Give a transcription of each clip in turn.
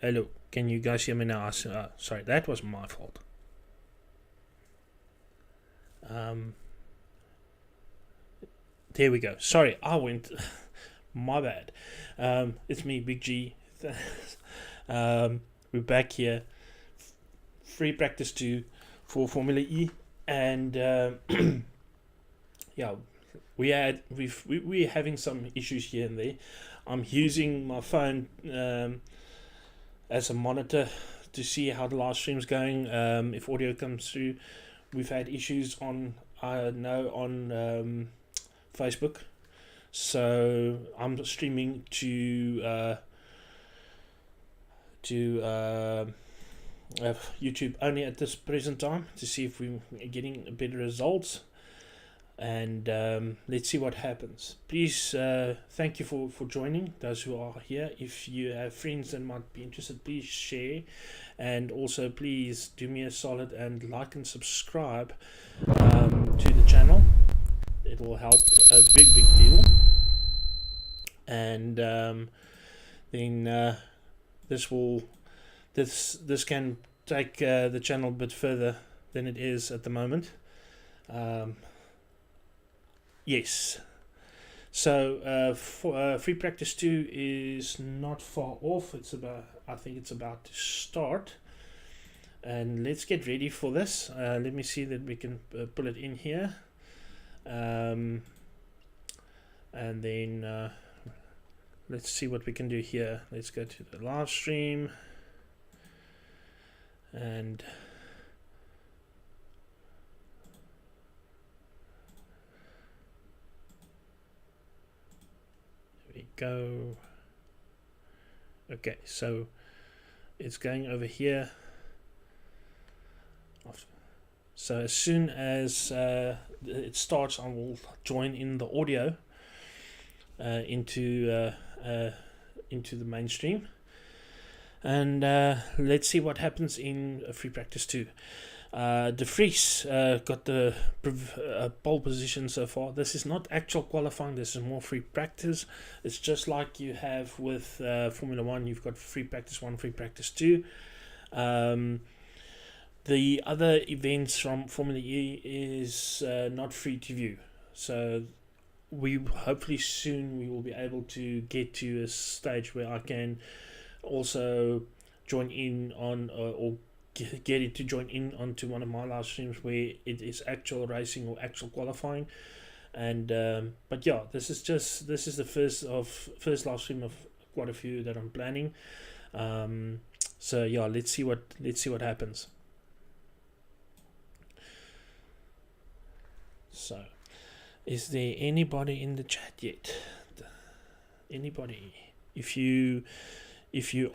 Hello, can you guys hear me now? Sorry, that was my fault. There we go. Sorry, I went. My bad. It's me, Big G. We're back here. Free practice 2 for Formula E, and yeah, we're having some issues here and there. I'm using my phone as a monitor to see how the live stream's going. If audio comes through, we've had issues on Facebook, so I'm streaming to YouTube only at this present time to see if we're getting better results, and let's see what happens. Please thank you for joining, those who are here. If you have friends that might be interested, please share, and also please do me a solid and like and subscribe to the channel. It will help a big deal, and then this can take the channel a bit further than it is at the moment. Yes, so free practice 2 is not far off. I think it's about to start, and let's get ready for this. Let me see that we can pull it in here, and then let's see what we can do here. Let's go to the live stream, and there we go. Okay, so it's going over here. So as soon as it starts, I will join in the audio into the mainstream, and let's see what happens in free practice 2. De Vries got the pole position so far. This is not actual qualifying, this is more free practice. It's just like you have with Formula 1, you've got free practice 1, free practice 2. The other events from Formula E is not free to view, so we hopefully soon we will be able to get to a stage where I can also join in on or get it to join in onto one of my live streams where it is actual racing or actual qualifying. And but yeah, this is the first live stream of quite a few that I'm planning. So yeah, let's see what happens. So, is there anybody in the chat yet? Anybody? If you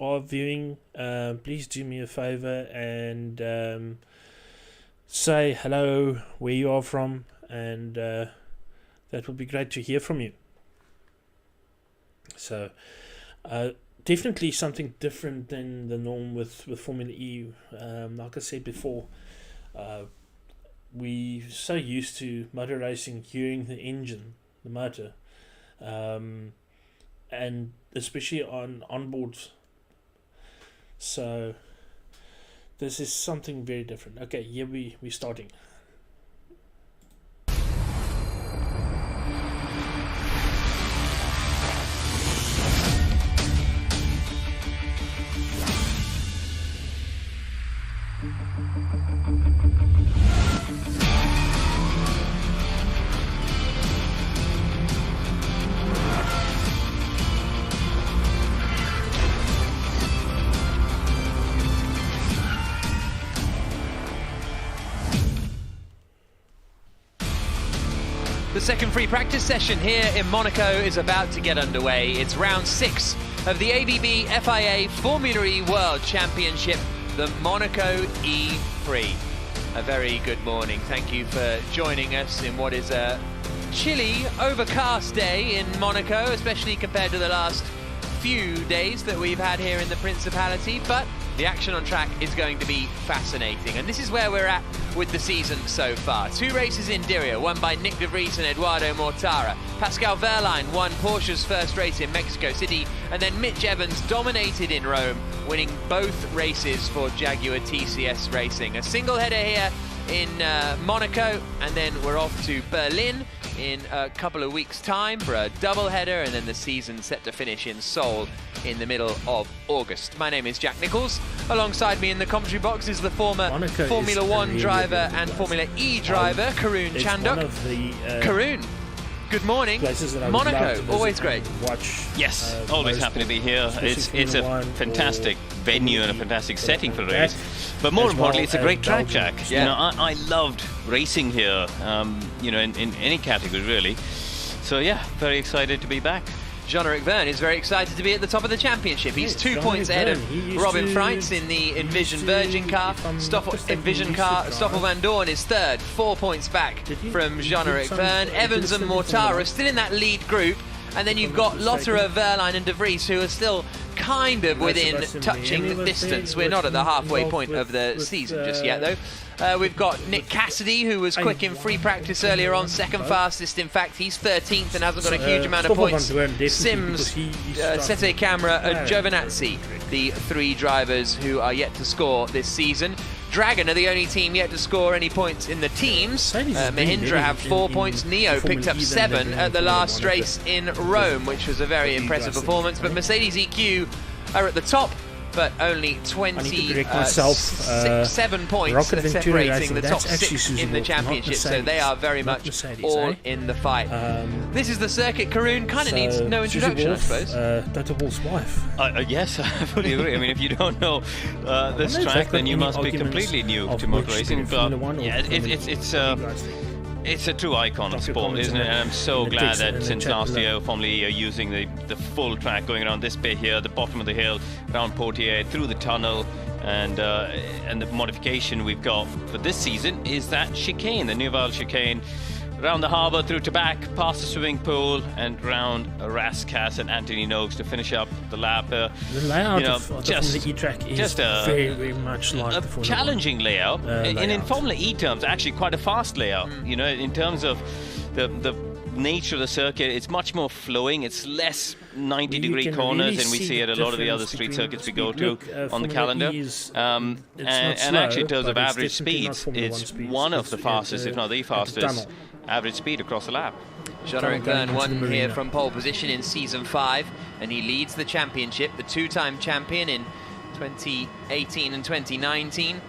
are viewing, please do me a favor and say hello, where you are from, and that would be great to hear from you. So, definitely something different than the norm with Formula E. Like I said before, we're so used to motor racing, hearing the engine, the motor, and especially on onboards. So this is something very different. Okay, here we're starting. The second free practice session here in Monaco is about to get underway. It's round 6 of the ABB FIA Formula E World Championship, the Monaco E-Prix. A very good morning. Thank you for joining us in what is a chilly, overcast day in Monaco, especially compared to the last few days that we've had here in the Principality. But The action on track is going to be fascinating, and this is where we're at with the season so far. 2 races in Diriyah, won by Nick de Vries and Eduardo Mortara. Pascal Wehrlein won Porsche's first race in Mexico City, and then Mitch Evans dominated in Rome, winning both races for Jaguar TCS Racing. A single header here in Monaco, and then we're off to Berlin in a couple of weeks' time for a double header, and then the season set to finish in Seoul in the middle of August. My name is Jack Nichols. Alongside me in the commentary box is the former Monaco Formula One driver and Formula E driver, Karun Chandok. Karun, good morning. Monaco, always great. Watch. Yes, always happy to be here. It's a fantastic venue and a fantastic setting for a race. But more importantly, it's a great track, Jack. Yeah. You know, I loved racing here, you know, in any category, really. So, yeah, very excited to be back. Jean-Eric Verne is very excited to be at the top of the championship. He's 2 points ahead of Robin Freitz in the Envision Virgin car. Stoffel Van Dorn is third, 4 points back from Jean-Eric Verne. Evans and Mortara still in that lead group. And then you've got Lotterer, Wehrlein and de Vries, who are still kind of within touching distance. We're not at the halfway point of the season just yet, though. We've got Nick Cassidy, who was quick in free practice earlier on, second fastest. In fact, he's 13th and hasn't got a huge amount of points. Sims, Sete Camera and Giovinazzi, the 3 drivers who are yet to score this season. Dragon are the only team yet to score any points in the teams. Mahindra have 4 points. Neo picked up 7 at the last race in Rome, which was a very impressive performance. But Mercedes EQ are at the top, but only 7 points separating the top 6 in the championship, so they are very much all in the fight. This is the circuit. Karun kind of needs no introduction, I suppose. Dr. Wolf's wife. Yes, I fully agree. I mean, if you don't know this track, then you must be completely new to motor racing. But yeah, it's a true icon of sport, isn't it? And I'm so glad that since last year, Formula E are using the full track going around this bit here, the bottom of the hill, around Poitiers, through the tunnel, and the modification we've got for this season is that chicane, the Neuval chicane, around the harbour, through Tabac, past the swimming pool, and round Rascasse and Anthony Noakes to finish up the lap. The layout of the E-track is very much like a the challenging layout. And in Formula E terms, actually quite a fast layout. You know, in terms of the nature of the circuit, it's much more flowing. It's less 90-degree corners than we see at a lot of the other street circuits we go to on the calendar. And actually, in terms of average speeds, it's one of the fastest, if not the fastest, average speed across the lap. Jean-Eric Verne won here from pole position in season 5, and he leads the championship, the 2-time champion in 2018 and 2019.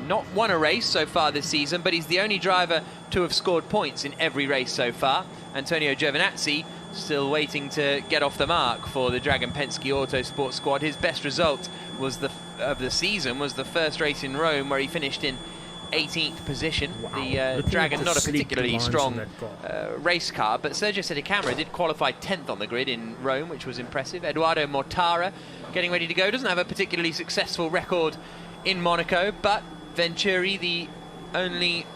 Not won a race so far this season, but he's the only driver to have scored points in every race so far. Antonio Giovinazzi still waiting to get off the mark for the Dragon Penske Autosport squad. His best result of the season was the first race in Rome, where he finished in 18th position. The Dragon, not a particularly strong race car, but Sergio Sette Camera did qualify 10th on the grid in Rome, which was impressive. Eduardo Mortara getting ready to go, doesn't have a particularly successful record in Monaco, but Venturi, the only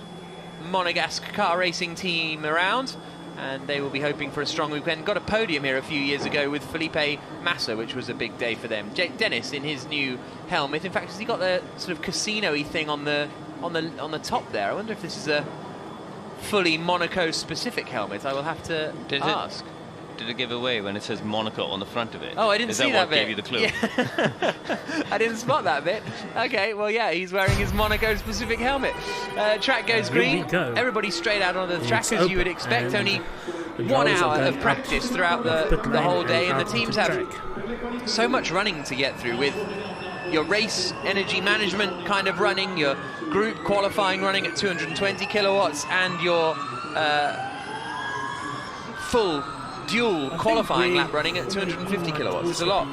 Monegasque car racing team around, and they will be hoping for a strong weekend. Got a podium here a few years ago with Felipe Massa, which was a big day for them. Jake Dennis in his new helmet. In fact, has he got the sort of casino-y thing on the top there? I wonder if this is a fully Monaco-specific helmet. I will have to ask. Did it give away when it says Monaco on the front of it? Oh, I didn't see that bit. Is that what gave you the clue? Yeah. I didn't spot that bit. Okay, well, yeah, he's wearing his Monaco-specific helmet. Track goes green. Everybody straight out onto the track, as you would expect. Only 1 hour of practice throughout the whole day, and the teams have so much running to get through, with your race energy management kind of running, your group qualifying running at 220 kilowatts, and your full dual qualifying lap running at 250 kilowatts. It's a lot.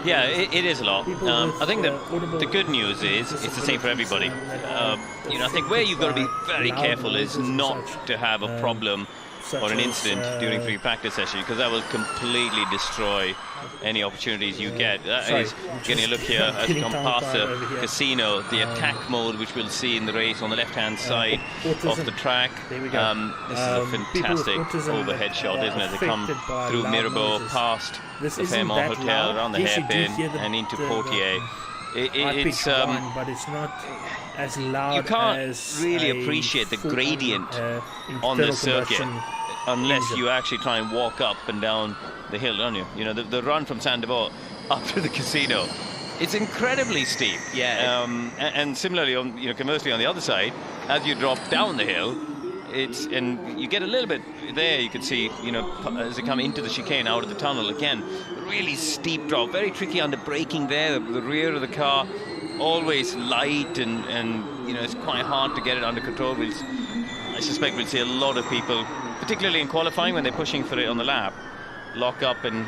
Yeah, it is a lot. I think the good news is it's the same for everybody. You know, I think where you've got to be very careful is not to have a problem or an incident during free practice session, because that will completely destroy any opportunities you get. That is getting a look here as we come past the casino, the attack mode, which we'll see in the race on the left-hand side of the track. This is a fantastic overhead shot, isn't it? They come through Mirabeau, past the Fairmont Hotel, around the hairpin, and into Poitiers. it's but it's not as loud. You can't as really appreciate the gradient on the circuit unless you actually try and walk up and down the hill, don't you? You know, the run from Sandoval up to the casino, it's incredibly steep. Yeah. And similarly, conversely on the other side, as you drop down the hill, and you get a little bit there, you can see, as they come into the chicane out of the tunnel again, really steep drop, very tricky under braking there. The rear of the car always light, and it's quite hard to get it under control. I suspect we'll see a lot of people, particularly in qualifying when they're pushing for it on the lap, lock up and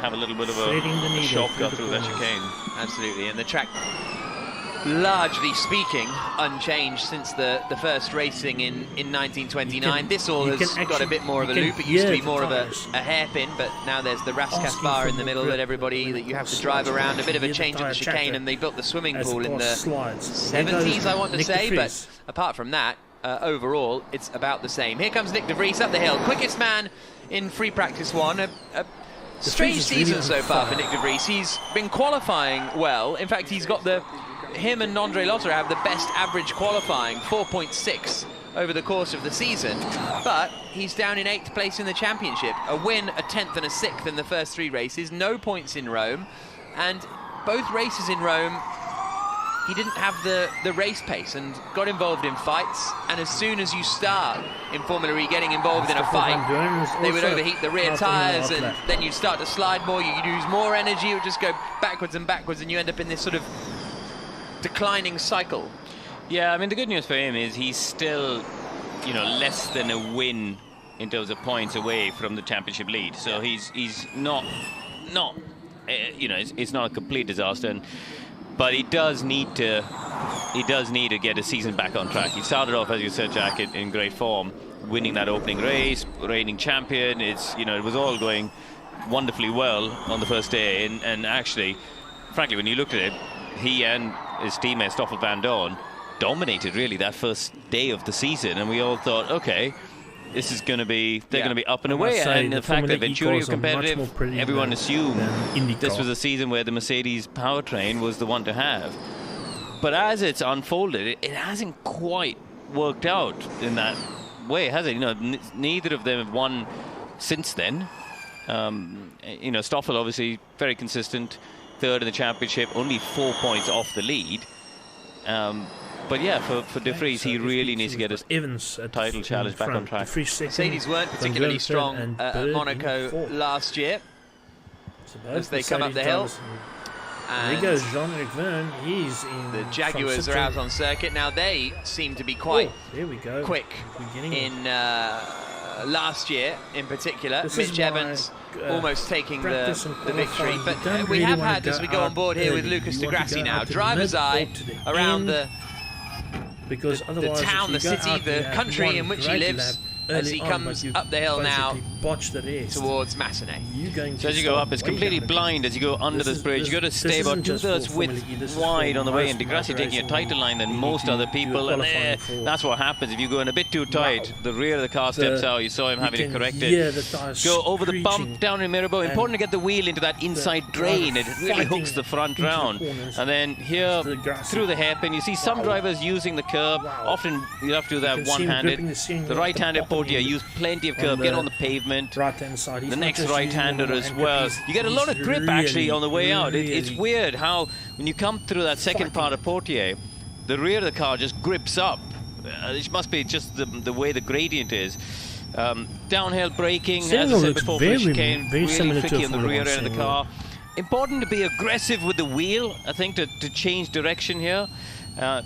have a little bit of a shock through that chicane. Absolutely, and the track, largely speaking, unchanged since the first racing in 1929. This all has got a bit more of a loop. It used to be more of a hairpin, but now there's the Raskas bar in the middle that you have to drive around. A bit of a change of the chicane, and they built the swimming pool in the 70s, I want to say, but apart from that, overall, it's about the same. Here comes Nick de Vries up the hill, quickest man in free practice one. A strange season so far for Nick de Vries. He's been qualifying well. In fact, he's got him and Andre Lotter have the best average qualifying, 4.6 over the course of the season. But he's down in 8th place in the championship. A win, a 10th and a 6th in the first 3 races. No points in Rome. And both races in Rome, he didn't have the race pace and got involved in fights. And as soon as you start in Formula E getting involved in a fight, they would overheat the rear tyres, and then you'd start to slide more, you'd use more energy, it would just go backwards and backwards, and you end up in this sort of declining cycle. Yeah, I mean, the good news for him is he's still, less than a win in terms of points away from the championship lead. So he's not, it's not a complete disaster. But he does need to get his season back on track. He started off, as you said, Jack, in great form, winning that opening race, reigning champion. It was all going wonderfully well on the first day, and actually, frankly, when you looked at it, he and his teammate Stoffel van Dorn dominated really that first day of the season, and we all thought, okay, this is going to be, they're going to be up and away. And the fact that Venturi was competitive, everyone assumed this was a season where the Mercedes powertrain was the one to have. But as it's unfolded, it hasn't quite worked out in that way, has it? Neither of them have won since then. Stoffel obviously very consistent, 3rd in the championship, only 4 points off the lead. But yeah, for de Vries, he really needs to get his title challenge back on track. Mercedes weren't particularly strong at Monaco last year as they come up the hill. And there goes Jean-Eric Verne. He's in. The Jaguars are out on circuit now. They seem to be quite quick in last year, in particular. Mitch Evans almost taking the victory, but we have had, as we go on board here with Lucas di Grassi now, driver's eye around the town, the city, the country in which he lives, as he comes up the hill now towards Massenet. So as you go up, it's completely blind as you go under this bridge. You've got to stay about 2/3 width wide on the way, and di Grassi taking a tighter line than most other people, and that's what happens if you go in a bit too tight. The rear of the car steps out. You saw him having to correct it. Go over the bump down in Mirabeau. Important to get the wheel into that inside drain. It really hooks the front round. And then here through the hairpin, you see some drivers using the curb. Often you have to do that one-handed. The right-handed Portier use plenty of curb, get on the pavement. The next right-hander as well. You get a lot of grip actually on the way out. It's weird how when you come through that second part of Portier, the rear of the car just grips up. It must be just the way the gradient is. Downhill braking, as I said before, for the chicane, really tricky on the rear end of the car. Important to be aggressive with the wheel, I think, to change direction here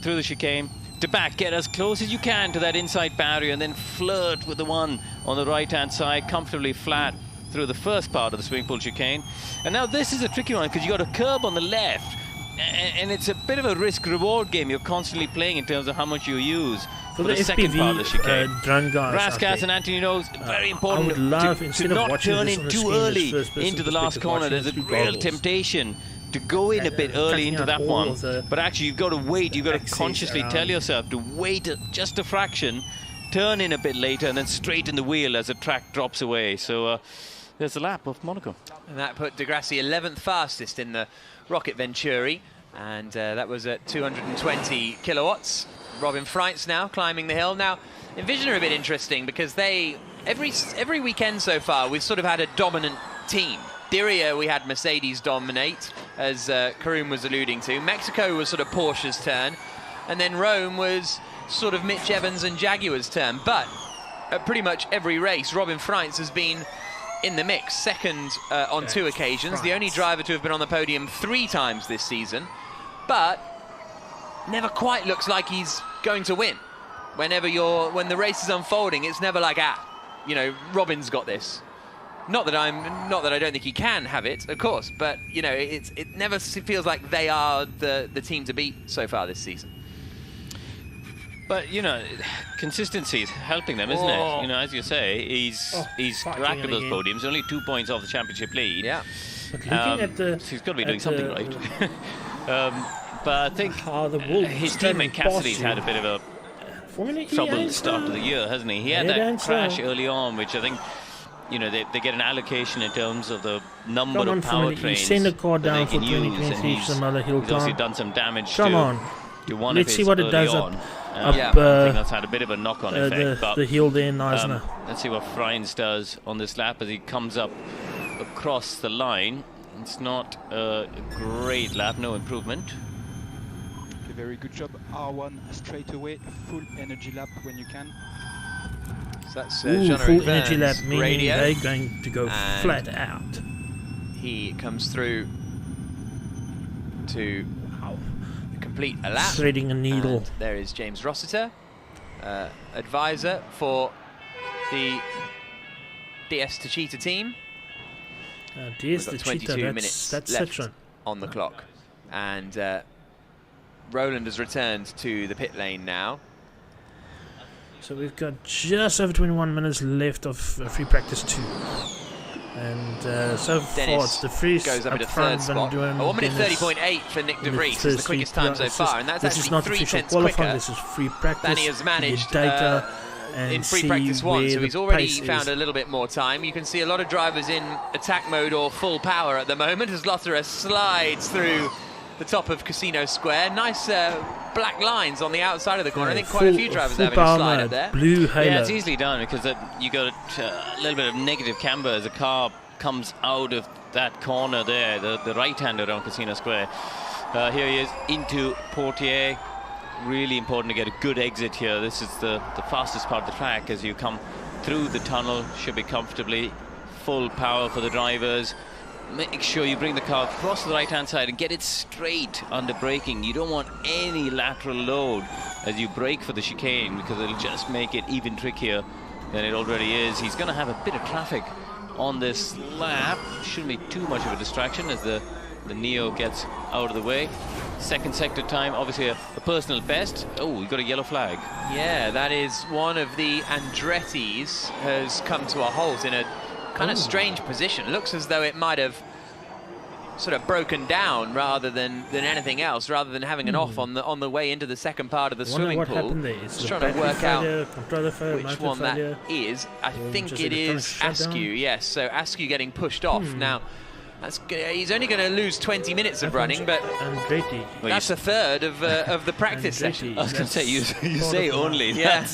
through the chicane. To back, get as close as you can to that inside barrier, and then flirt with the one on the right-hand side, comfortably flat through the first part of the swimming pool chicane. And now this is a tricky one because you got a curb on the left, and it's a bit of a risk-reward game you're constantly playing in terms of how much you use for the second part of the chicane. Raskas and Antonino, very important to not turn in too early into the last corner. There's a real temptation to go in a bit early into that one, but actually you've got to wait. You've got to consciously tell yourself to wait just a fraction, turn in a bit later, and then straighten the wheel as the track drops away. So there's the lap of Monaco. And that put di Grassi 11th fastest in the Rocket Venturi. And that was at 220 kilowatts. Robin Freitz now climbing the hill. Now, Envision are a bit interesting because they, every weekend so far, we've sort of had a dominant team. Diriyah, we had Mercedes dominate, as Karoom was alluding to. Mexico was sort of Porsche's turn. And then Rome was sort of Mitch Evans and Jaguar's turn. But at pretty much every race, Robin Freitz has been in the mix, second on 2 occasions, the only driver to have been on the podium 3 times this season, but never quite looks like he's going to win. When the race is unfolding, it's never like, you know, Robin's got this. Not that I don't think he can have it, of course, but you know, it never feels like they are the team to beat so far this season. But, you know, consistency is helping them, isn't it? You know, as you say, he's racked up those podiums, only 2 points off the championship lead. Yeah. But looking at the... So he's got to be doing something right. But I think his teammate Cassidy's had a bit of a troubled start to the year, hasn't he? He had that crash early on, which I think, you know, they get an allocation in terms of the number of powertrains send a car down for 2023 some other hill he's obviously done some damage to one Let's of his see what it does on. up I think that's had a bit of a knock-on effect. The hill there, Neisner. Let's see what Freins does on this lap as he comes up across the line. It's not a great lap, no improvement. Okay, very good job, R1 straight away, full energy lap when you can. So that's full energy lap, meaning they're going to go flat out. He comes through to complete a lap. Threading a needle. And there is James Rossiter, advisor for the DS Techeetah team. DS We've got 22 minutes left on the clock. And Roland has returned to the pit lane now. So we've got just over 21 minutes left of free practice 2. And so far it's the Vries goes up into third spot. 1 minute 30.8 for Nick de Vries is the quickest time so far, and that's actually 3 tenths quicker this is free practice than he has managed in free practice 1. So he's already found a little bit more time. You can see a lot of drivers in attack mode or full power at the moment as Lotterer slides through the top of Casino Square. Nice black lines on the outside of the corner. I think quite a few drivers are having a slide up there. Blue halo. Yeah, it's easily done because you got a little bit of negative camber as the car comes out of that corner there, the right-hander on Casino Square. Here he is into Portier. Really important to get a good exit here. This is the fastest part of the track as you come through the tunnel. Should be comfortably full power for the drivers. Make sure you bring the car across the right-hand side and get it straight under braking. You don't want any lateral load as you brake for the chicane because it'll just make it even trickier than it already is. He's going to have a bit of traffic on this lap. Shouldn't be too much of a distraction as the Neo gets out of the way. Second sector time, obviously a personal best. Oh, you got a yellow flag. Yeah, that is one of the Andretti's has come to a halt in a kind of strange position. Looks as though it might have sort of broken down rather than anything else, rather than having an off on the way into the second part of the swimming pool. Just trying to work out which one that is. I think it is Askew, yes. So Askew getting pushed off. Now, he's only going to lose 20 minutes of running, but that's a third of the practice session. I was going to say, you say only. Yeah.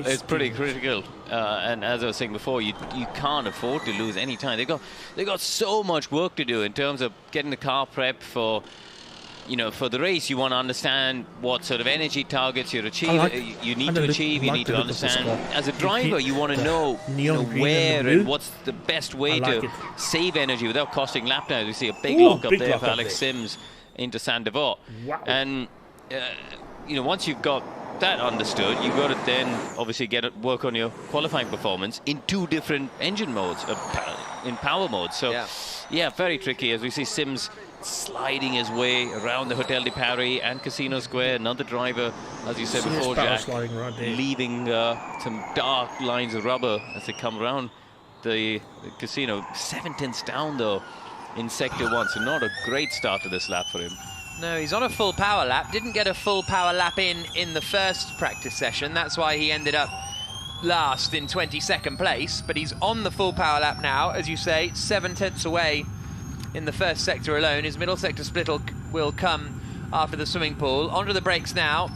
It's pretty critical. And as I was saying before, you can't afford to lose any time. They've got so much work to do in terms of getting the car prepped for, you know, for the race. You want to understand what sort of energy targets you need to achieve. You need to understand, as a driver, you want to know, where and what's the best way to save energy without costing lap times. We see a big lock up there for Alex Sims into Saint-Devote. Wow. And, once you've got that understood, you've got to then obviously work on your qualifying performance in 2 different engine modes, in power mode. So, yeah, very tricky as we see Sims sliding his way around the Hotel de Paris and Casino Square. Another driver, as you said before, Jack, leaving some dark lines of rubber as they come around the casino. 7 tenths down, though, in Sector 1, so not a great start to this lap for him. No, he's on a full power lap. Didn't get a full power lap in the first practice session. That's why he ended up last in 22nd place. But he's on the full power lap now, as you say, 7 tenths away in the first sector alone. His middle sector split will come after the swimming pool. Onto the brakes now.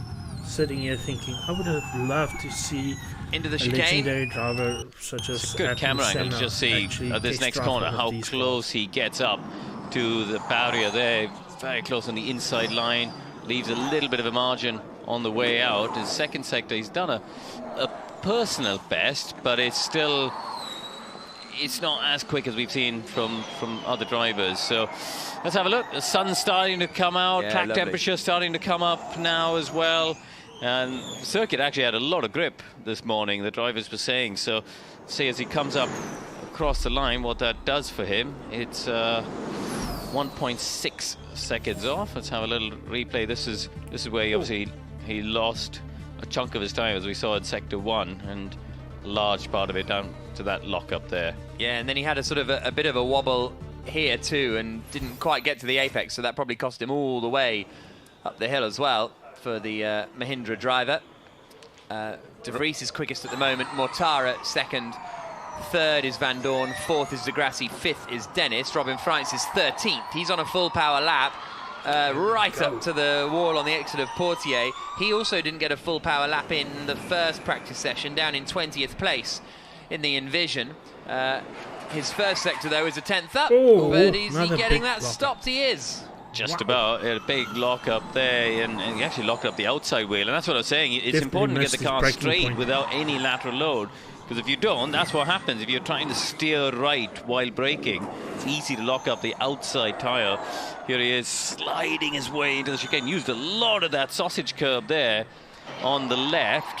Sitting here thinking, I would have loved to see into the a chicane. Legendary driver such as it's a good camera angle to just see at this next corner how close he gets up to the barrier there. Very close on the inside line. Leaves a little bit of a margin on the way out. His second sector, he's done a personal best, but it's not as quick as we've seen from other drivers. So let's have a look. The sun's starting to come out. Track temperature starting to come up now as well. And the circuit actually had a lot of grip this morning, the drivers were saying. So see as he comes up across the line what that does for him. It's 1.6 seconds off. Let's have a little replay. This is where he lost a chunk of his time, as we saw in sector 1, and a large part of it down to that lock up there. Yeah, and then he had a sort of a bit of a wobble here too, and didn't quite get to the apex, so that probably cost him all the way up the hill as well for the Mahindra driver. De Vries is quickest at the moment, Mortara second, third is Van Dorn, fourth is De Grassi, fifth is Dennis. Robin Freins is 13th. He's on a full power lap, right up to the wall on the exit of Portier. He also didn't get a full power lap in the first practice session, down in 20th place in the Envision. His first sector, though, is a 10th up, but is he getting that stopped? He is. Just about. A big lock up there, and he actually locked up the outside wheel, and that's what I was saying. It's important to get the car straight without any lateral load, because if you don't, that's what happens. If you're trying to steer right while braking, it's easy to lock up the outside tyre. Here he is sliding his way into the chicane. Used a lot of that sausage curb there on the left.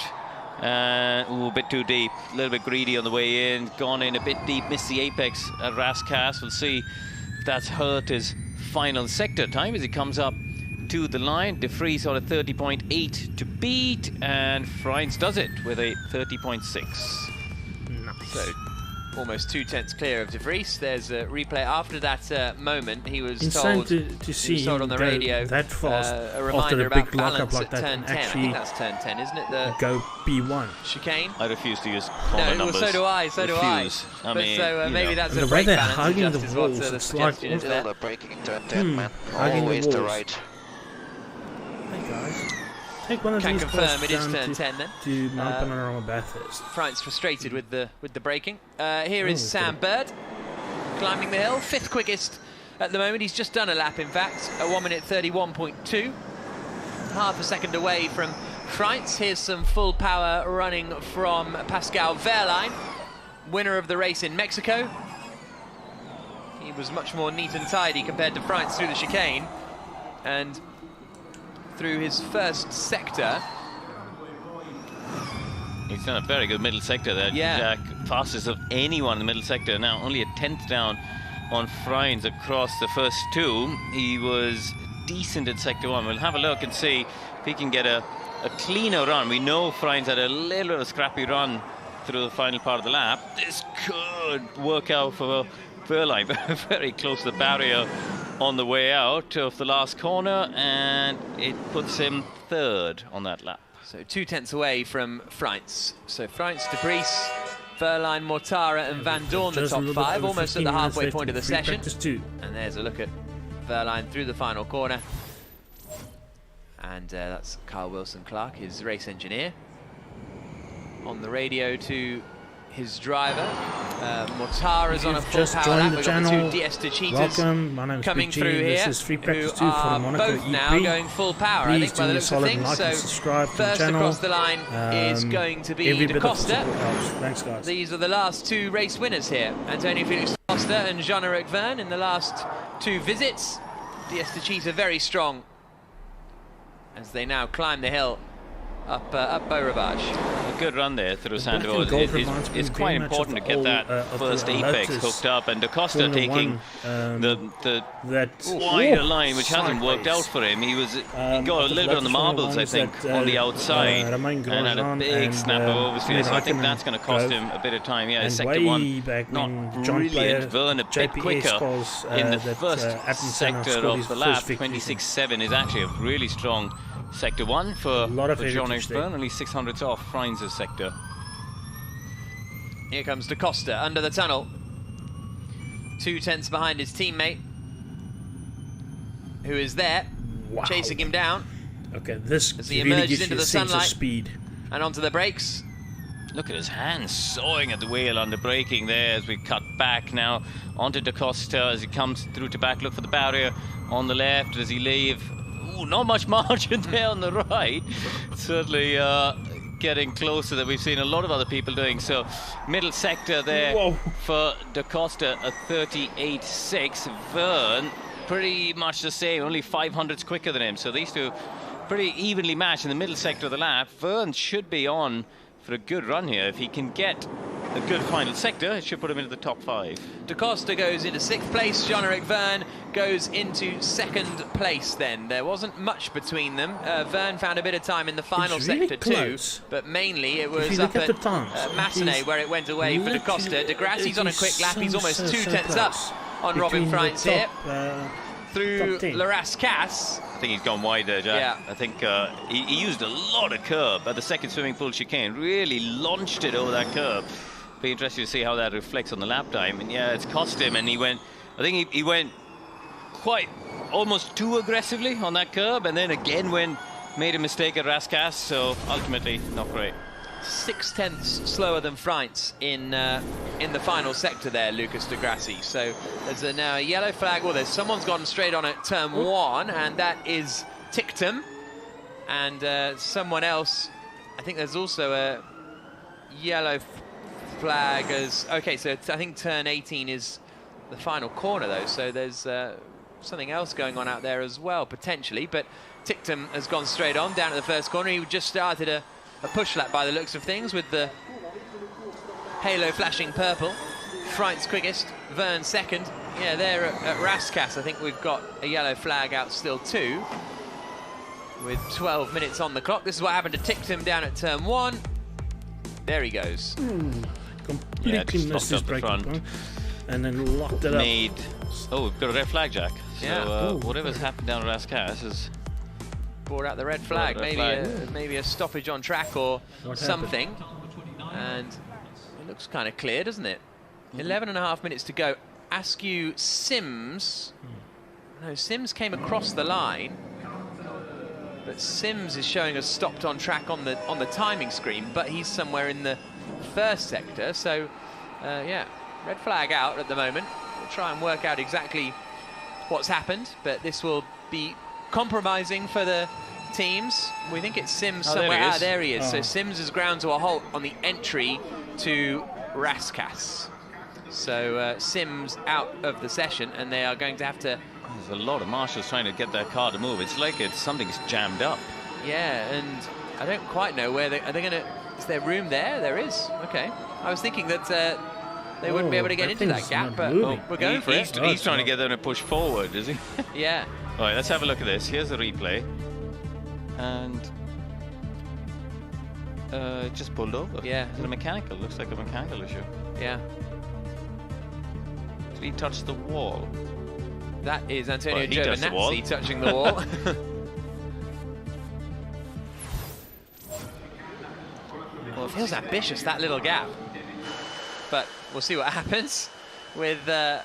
A bit too deep, a little bit greedy on the way in, gone in a bit deep, missed the apex at Raskas. We'll see if that's hurt his final sector time as he comes up to the line. De Vries on a 30.8 to beat, and Freins does it with a 30.6. Nice. So almost 2/10 clear of De Vries. There's a replay after that moment. He was told to see him on the radio that fast a reminder after a about big lockup balance like at that, turn and 10. I actually think that's turn 10, isn't it? The go B1 chicane. I refuse to use corner numbers. So do I. So do I. I mean, so maybe that's and a the way brake they're balance hugging adjust the is what walls, the it's like suggestion is there. The braking turn 10, man. Hugging the Always the walls. right. Hey guys, take one of Can these confirm cars it is down turn 10 then. to Mount Panorama Bathurst. Freins frustrated with the braking. Here is Sam Bird climbing the hill, fifth quickest at the moment. He's just done a lap, in fact, at 1 minute 31.2, half a second away from Freins. Here's some full power running from Pascal Wehrlein, winner of the race in Mexico. He was much more neat and tidy compared to Freins through the chicane, and through his first sector. He's done a very good middle sector there, Jack. Fastest of anyone in the middle sector. Now only a 10th down on Freins across the first two. He was decent in sector 1. We'll have a look and see if he can get a cleaner run. We know Freins had a little bit of a scrappy run through the final part of the lap. This could work out for Wehrlein. Very close to the barrier on the way out of the last corner, and it puts him third on that lap. So 2/10 away from Freins. So Freins, De Vries, Wehrlein, Mortara and Van Dorn, the top five, almost at the halfway point of the session. And there's a look at Wehrlein through the final corner. And that's Carl Wilson-Clark, his race engineer, on the radio to his driver. Mortara's on a full power lap. We've got the two Diesta cheaters coming through here, who are both now going full power, I think, by the looks of things. So first across the line is going to be Da Costa. Thanks, guys. These are the last two race winners here. Antonio Felix Da Costa and Jean-Eric Verne in the last two visits. Diesta cheater very strong as they now climb the hill up Beaurivage. A good run there through Sandoval. It's quite important to get that first apex hooked up, and Da Costa taking the wider line, which hasn't worked out for him. He got a little bit on the marbles, I think, on the outside, and had a big snap of oversteer. So I think that's going to cost him a bit of time. Yeah, sector 1 not brilliant. Verne a bit quicker in the first sector of the lap. 26.7 is actually a really strong sector 1 for Jean-Eric Verne, only 600s off Freins' sector. Here comes Da Costa under the tunnel. 2/10 behind his teammate. who is there, chasing him down. Okay, this as he really emerges gives into you the a sense of sunlight speed. and onto the brakes. Look at his hands sawing at the wheel on the braking there as we cut back now onto Da Costa as he comes through to back. Look for the barrier on the left. Does he leave? Ooh, not much margin there on the right. Certainly getting closer than we've seen a lot of other people doing. So middle sector there for Da Costa, a 38.6. Verne, pretty much the same, only 500s quicker than him. So these two pretty evenly matched in the middle sector of the lap. Verne should be on for a good run here. If he can get a good final sector, it should put him into the top 5. Da Costa goes into 6th place. Jean-Eric Verne goes into 2nd place then. There wasn't much between them. Verne found a bit of time in the final really sector close. too, but mainly it was up at Matinee where it went away for Da Costa. De Grassi's on a quick lap. He's almost 2 tenths up on Robin Freins here. Through Le Rascasse. I think he's gone wide there, Jack. Yeah. I think he used a lot of curb at the second swimming pool chicane. Really launched it over that curb. Be interesting to see how that reflects on the lap time. And yeah, it's cost him. And he went, I think he went quite almost too aggressively on that curb, and then again made a mistake at Rascasse. So ultimately, not great. 6 tenths slower than Freins in the final sector there, Lucas de Grassi. So there's now a yellow flag. Well, someone's gone straight on at turn 1, and that is Tictum. And someone else, I think there's also a yellow flag as... Okay, so I think turn 18 is the final corner, though. So there's something else going on out there as well, potentially. But Tictum has gone straight on, down at the first corner. He just started a push lap by the looks of things with the halo flashing purple. Freins quickest, Verne second. Yeah, there at Rascasse, I think we've got a yellow flag out still too, with 12 minutes on the clock. This is what happened to Tictum down at turn 1. There he goes. Completely missed his braking point and then locked it up. Oh, we've got a red flag, Jack. So yeah. Whatever's happened down at Rascasse is... Brought out the red flag, maybe a stoppage on track or something. And it looks kind of clear, doesn't it? 11.5 minutes to go. Askew Sims. No, Sims came across the line, but Sims is showing us stopped on track on the timing screen, but he's somewhere in the first sector. So, yeah, red flag out at the moment. We'll try and work out exactly what's happened, but this will be compromising for the teams. We think it's Sims somewhere. There he is. So Sims is ground to a halt on the entry to Rascasse. So Sims out of the session, and they are going to have to... There's a lot of marshals trying to get their car to move. It's like something's jammed up. Yeah, and I don't quite know where are they going to... Is there room there? There is. Okay. I was thinking that they wouldn't be able to get into that gap, but we're going for it. He's trying to get them to push forward, is he? Yeah. All right, let's have a look at this. Here's the replay. And just pulled over. Yeah. Is it a mechanical? Looks like a mechanical issue. Yeah. Did he touch the wall? That is Antonio Giovinazzi touching the wall. Well, it feels ambitious, that little gap. But we'll see what happens with the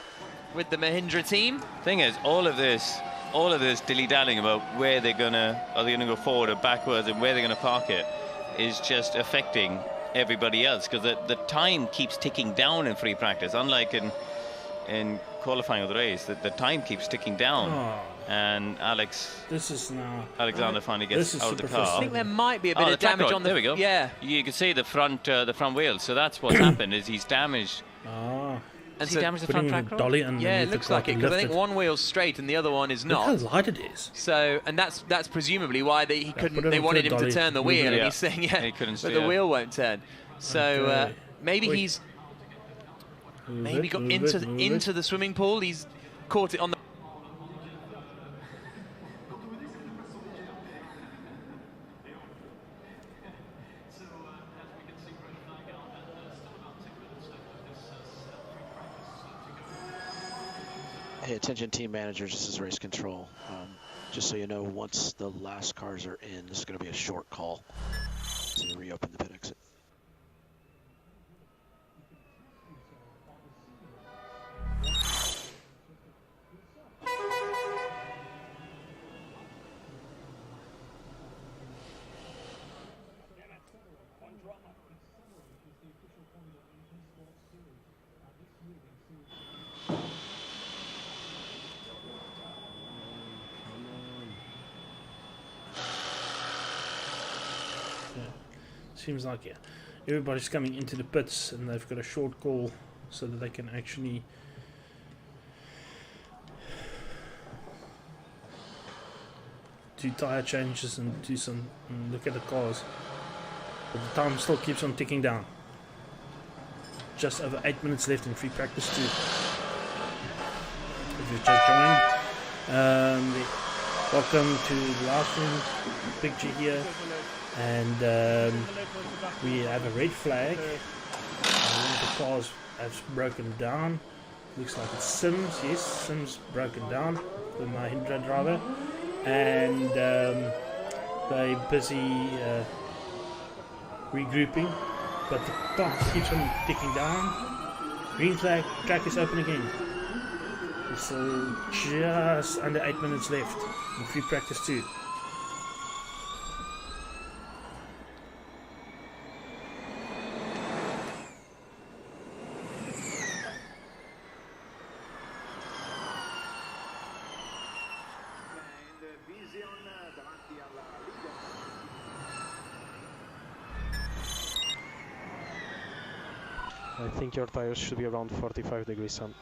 Mahindra team. Thing is, all of this dilly-dallying about where are they gonna go forward or backwards and where they're gonna park it is just affecting everybody else, because the time keeps ticking down in free practice, unlike in qualifying of the race. The time keeps ticking down. And Alexander finally gets out of the car. I think there might be a bit of damage on the... There we go. Yeah. You can see the front wheel. So that's what's happened, is he's damaged. Has he damaged the front track rod? Yeah, it looks like it, because I think one wheel's straight and the other one is not. Look how light it is. So, and that's presumably why he couldn't. They wanted him to turn the wheel, and he's saying, he couldn't, but the wheel won't turn. So maybe he's got into the swimming pool. He's caught it on the... Hey, attention team managers, this is race control. Just so you know, once the last cars are in, this is going to be a short call to reopen the pit exit. seems like everybody's coming into the pits and they've got a short call so that they can actually do tyre changes and do some and look at the cars. But the time still keeps on ticking down. Just over 8 minutes left in free practice 2. If you've just joined, welcome to the last room picture here, and we have a red flag. One of the cars has broken down. Looks like it's Sims. Yes, Sims broken down, the Mahindra driver, and they're busy regrouping. But the clock keeps on ticking down. Green flag, track is open again. So just under 8 minutes left in free practice 2. I think your tires should be around 45 degrees sun.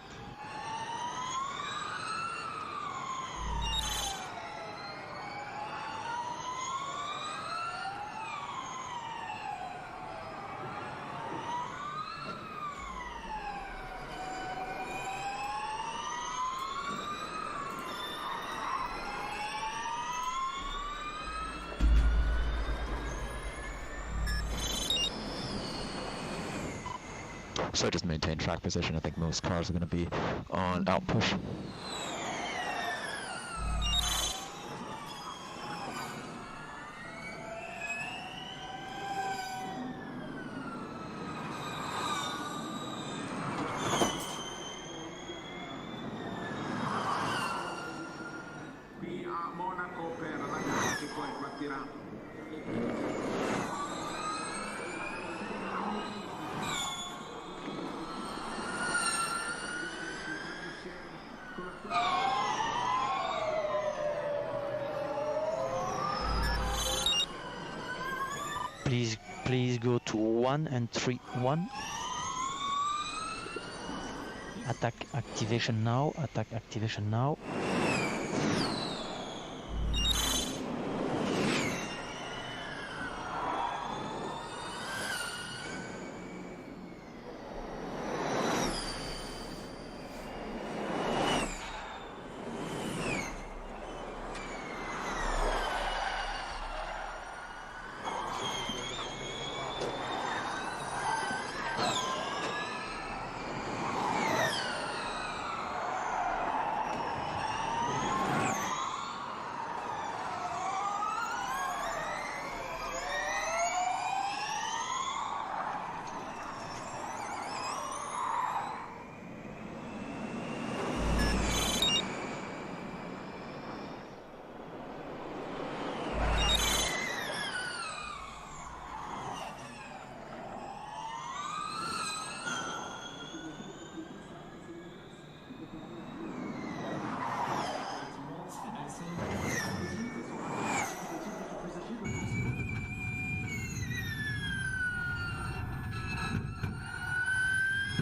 So just maintain track position. I think most cars are going to be on out push. Qui a Monaco per la gara che poi partirà. Please go to 1 and 3, 1. Attack activation now, attack activation now.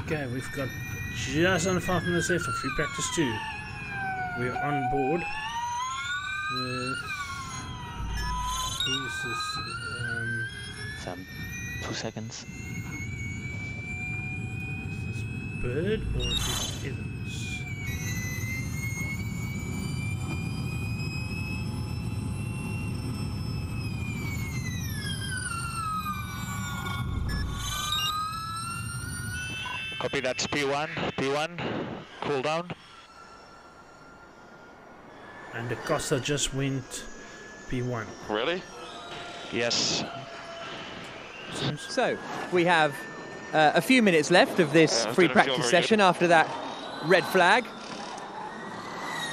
Okay, we've got just under 5 minutes left of free practice 2. We're on board with... Who is this? Sam, 2 seconds. Is this Bird or is this Evans? Copy, that's P1, cool down. And the Costa just went P1. Really? Yes. So, we have a few minutes left of this free practice session after that red flag.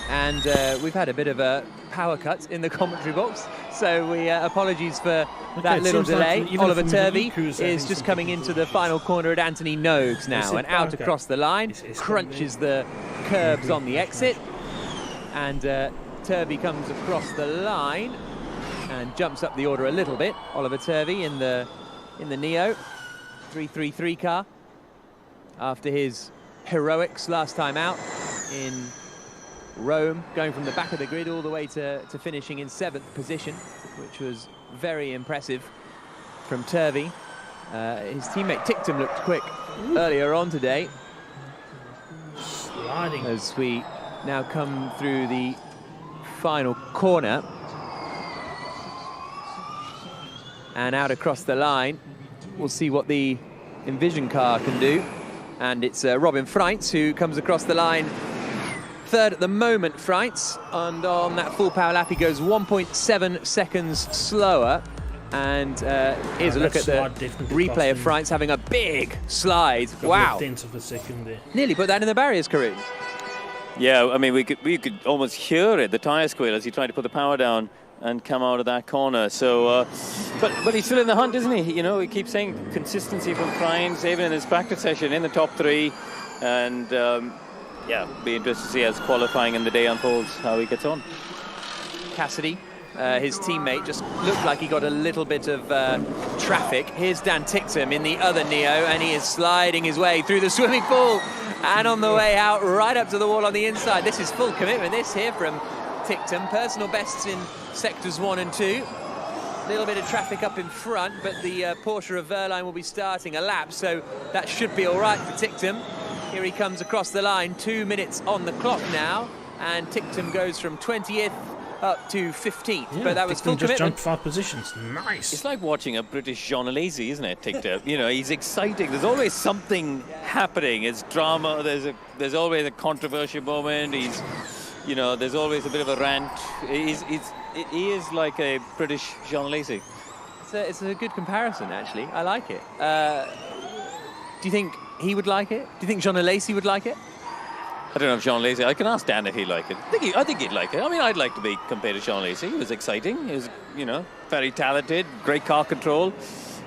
And we've had a bit of a power cut in the commentary box, so we apologies for that little delay. Like Oliver Turvey is just coming into the final corner at Anthony Nogues now, and out across the line, crunches the curbs on the exit, and Turvey comes across the line and jumps up the order a little bit. Oliver Turvey in the in the Neo 333 car after his heroics last time out in Rome, going from the back of the grid all the way to finishing in 7th position, which was very impressive from Turvey. His teammate Tictum looked quick earlier on today. Sliding. As we now come through the final corner and out across the line, we'll see what the Envision car can do. And it's Robin Freitz who comes across the line third at the moment, Freitz, and on that full power lap he goes 1.7 seconds slower. And here's a look at the replay of Freitz having a big slide. Wow. Tenths of a second there. Nearly put that in the barriers, Karoon. Yeah, I mean, we could almost hear it, the tyre squeal, as he tried to put the power down and come out of that corner. So, but he's still in the hunt, isn't he? You know, he keeps saying consistency from Freitz, even in his practice session, in the top 3. And, yeah, be interested to see as qualifying in the day unfolds, how he gets on. Cassidy, his teammate, just looked like he got a little bit of traffic. Here's Dan Tictum in the other Neo, and he is sliding his way through the swimming pool and on the way out right up to the wall on the inside. This is full commitment, this here from Tictum. Personal bests in sectors 1 and 2. A little bit of traffic up in front, but the Porsche of Wehrlein will be starting a lap, so that should be all right for Tictum. Here he comes across the line, 2 minutes on the clock now, and Tictum goes from 20th up to 15th, yeah, but that was full just commitment. jumped 5 positions. Nice. It's like watching a British Jean Alesi, isn't it, Tictum? You know, he's exciting. There's always something happening. It's drama. There's always a controversial moment. You know, there's always a bit of a rant. He is like a British Jean Alesi. It's a good comparison, actually. I like it. Do you think he would like it? Do you think Jean Alesi would like it? I don't know if Jean Alesi. I can ask Dan if he'd like it. I think he'd like it. I mean, I'd like to be compared to Jean Alesi. He was exciting. He was, you know, very talented, great car control,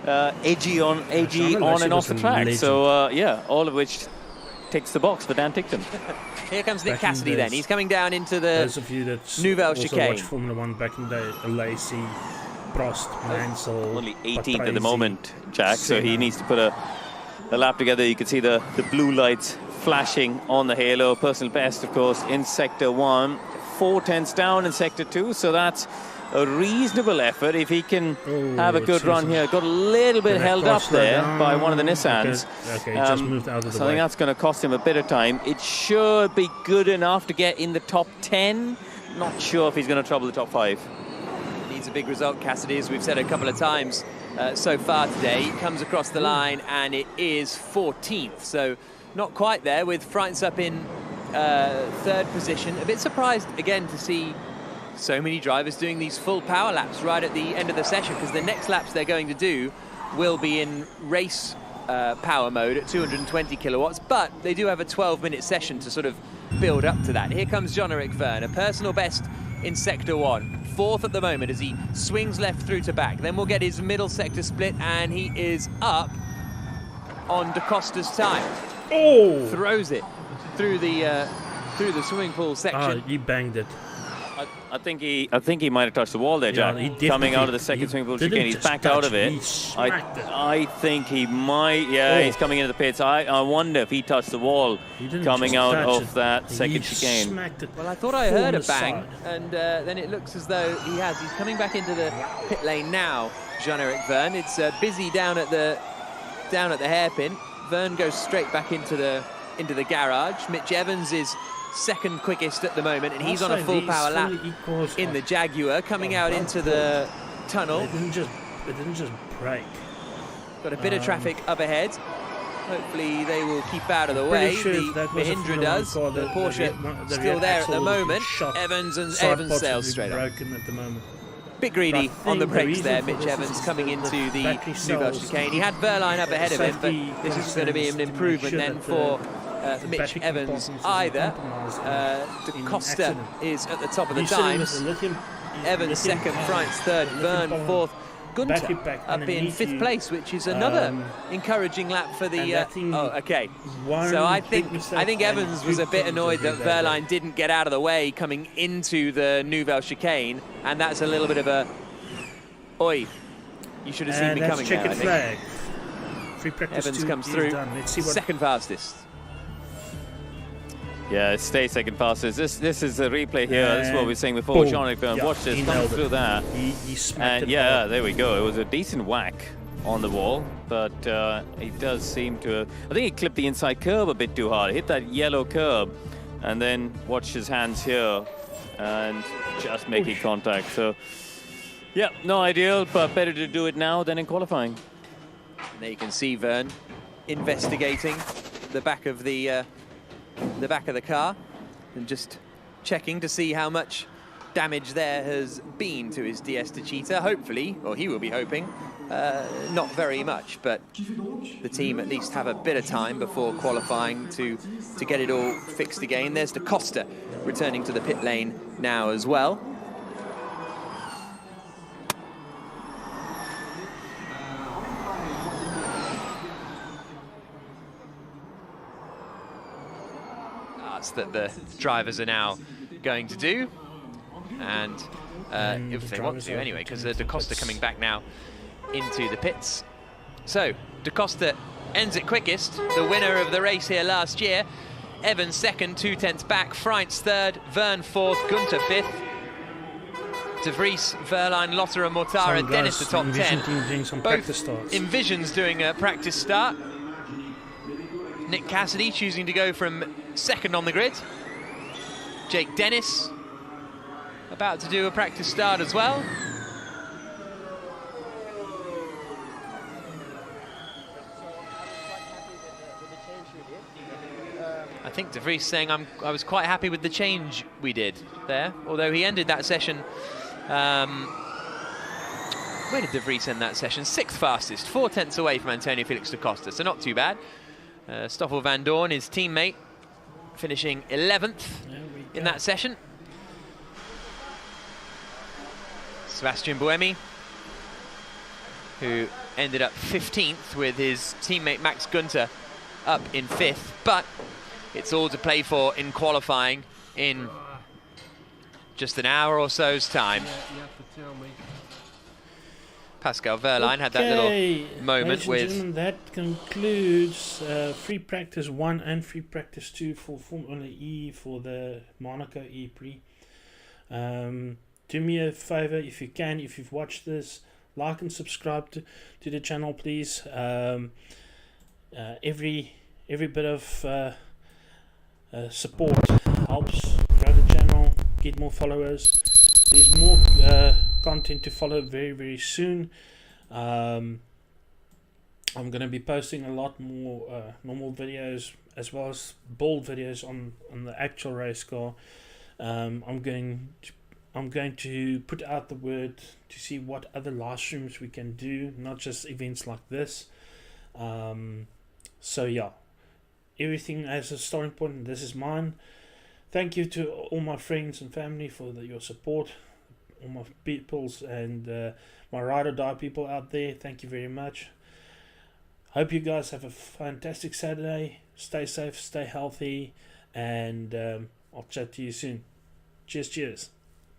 edgy on and off the track. So yeah, all of which ticks the box for Dan Tictum. Here comes Nick Cassidy then. He's coming down into the those of you that Nouvelle also chicane. watched Formula 1 back in the day, Alesi, Prost, Mansell, Only 18th at the moment, Jack, so he needs to put a lap together. You can see the blue lights flashing on the halo. Personal best, of course, in Sector 1. 4 tenths down in Sector 2, so that's a reasonable effort if he can have a good run here. Got a little bit held up there by one of the Nissans. Okay, just moved out of the so way. I think that's going to cost him a bit of time. It should be good enough to get in the top 10. Not sure if he's going to trouble the top 5. Needs a big result, Cassidy, as we've said a couple of times so far today. He comes across the line and it is 14th, so not quite there, with Freitz up in 3rd position. A bit surprised again to see so many drivers doing these full power laps right at the end of the session, because the next laps they're going to do will be in race power mode at 220 kilowatts, but they do have a 12-minute session to sort of build up to that. Here comes Jean-Eric Verne, a personal best in Sector 1. 4th at the moment as he swings left through to back. Then we'll get his middle sector split, and he is up on Da Costa's time. Oh! Throws it through the swimming pool section. He banged it. I think he might have touched the wall there, Jack. Coming out of the second swimming pool chicane, he's backed out of it. I think he might. Yeah, he's coming into the pits. I wonder if he touched the wall coming out of that second chicane. Smacked it. Well, I thought I heard a bang, and then it looks as though he has. He's coming back into the pit lane now, Jean-Eric Verne. It's busy down at the hairpin. Verne goes straight back into the garage. Mitch Evans is second quickest at the moment, and he's on a full power lap in the Jaguar, coming out into the tunnel. It didn't just break. Got a bit of traffic up ahead. Hopefully they will keep out of the way. Sure the Mahindra does. The Porsche still there at the moment. Evans sails straight up. Broken at the moment. Bit greedy on the brakes there, Mitch Evans coming into the Nouvelle chicane. He had Wehrlein up ahead of him, but this is going to be an improvement then for Mitch Evans either. Da Costa is at the top of the times. Evans second, Freitz third, Verne fourth. Gunther up in 5th place, which is another encouraging lap for the... So I think Evans was a bit annoyed that Wehrlein didn't get out of the way coming into the Nouvelle chicane, and that's a little bit of a... Oi. You should have seen me coming there, I think. Flag. Free practice Evans 2 comes through. done. Let's see what Second fastest. Yeah, it stays second fastest. This is a replay here. This is what we were saying before. Boom. John, if you watch this, comes through there. He smacked it. Yeah, there we go. It was a decent whack on the wall, but he does seem to. I think he clipped the inside curb a bit too hard. Hit that yellow curb, and then watch his hands here, and just making contact. So, yeah, no ideal, but better to do it now than in qualifying. And there you can see Vern investigating the back of the car and just checking to see how much damage there has been to his DS Techeetah. Hopefully, or he will be hoping, not very much, but the team at least have a bit of time before qualifying to get it all fixed again. There's Da Costa returning to the pit lane now as well. That the drivers are now going to do, and if they want to anyway, because Da Costa coming back now into the pits. So Da Costa ends it quickest, the winner of the race here last year. Evans second, 2/10 back. Freintz third, Vern fourth, Gunter fifth. De Vries, Verline, Lotterer, Mortara, Dennis the top 10. Both Envision's doing a practice start. Nick Cassidy choosing to go from second on the grid. Jake Dennis about to do a practice start as well. I think De Vries saying I was quite happy with the change we did there, although he ended that session. Where did De Vries end that session? 6th fastest, 4/10 away from Antonio Felix da Costa, so not too bad. Stoffel van Doorn, his teammate, finishing 11th in that session. Sebastian Buemi, who ended up 15th with his teammate Max Gunter up in 5th, but it's all to play for in qualifying in just an hour or so's time. Pascal Verline had that little moment with... That concludes free practice 1 and free practice 2 for Formula E for the Monaco E Prix. Do me a favor, if you can, if you've watched this, like and subscribe to the channel, please. Every bit of support helps grow the channel, get more followers. There's more content to follow very, very soon. I'm going to be posting a lot more normal videos as well as build videos on the actual race car. I'm going to put out the word to see what other live streams we can do, not just events like this. So yeah, everything has a starting point, and this is mine. Thank you to all my friends and family for your support, all my peoples and my ride or die people out there. Thank you very much. Hope you guys have a fantastic Saturday. Stay safe, stay healthy, and I'll chat to you soon. Cheers.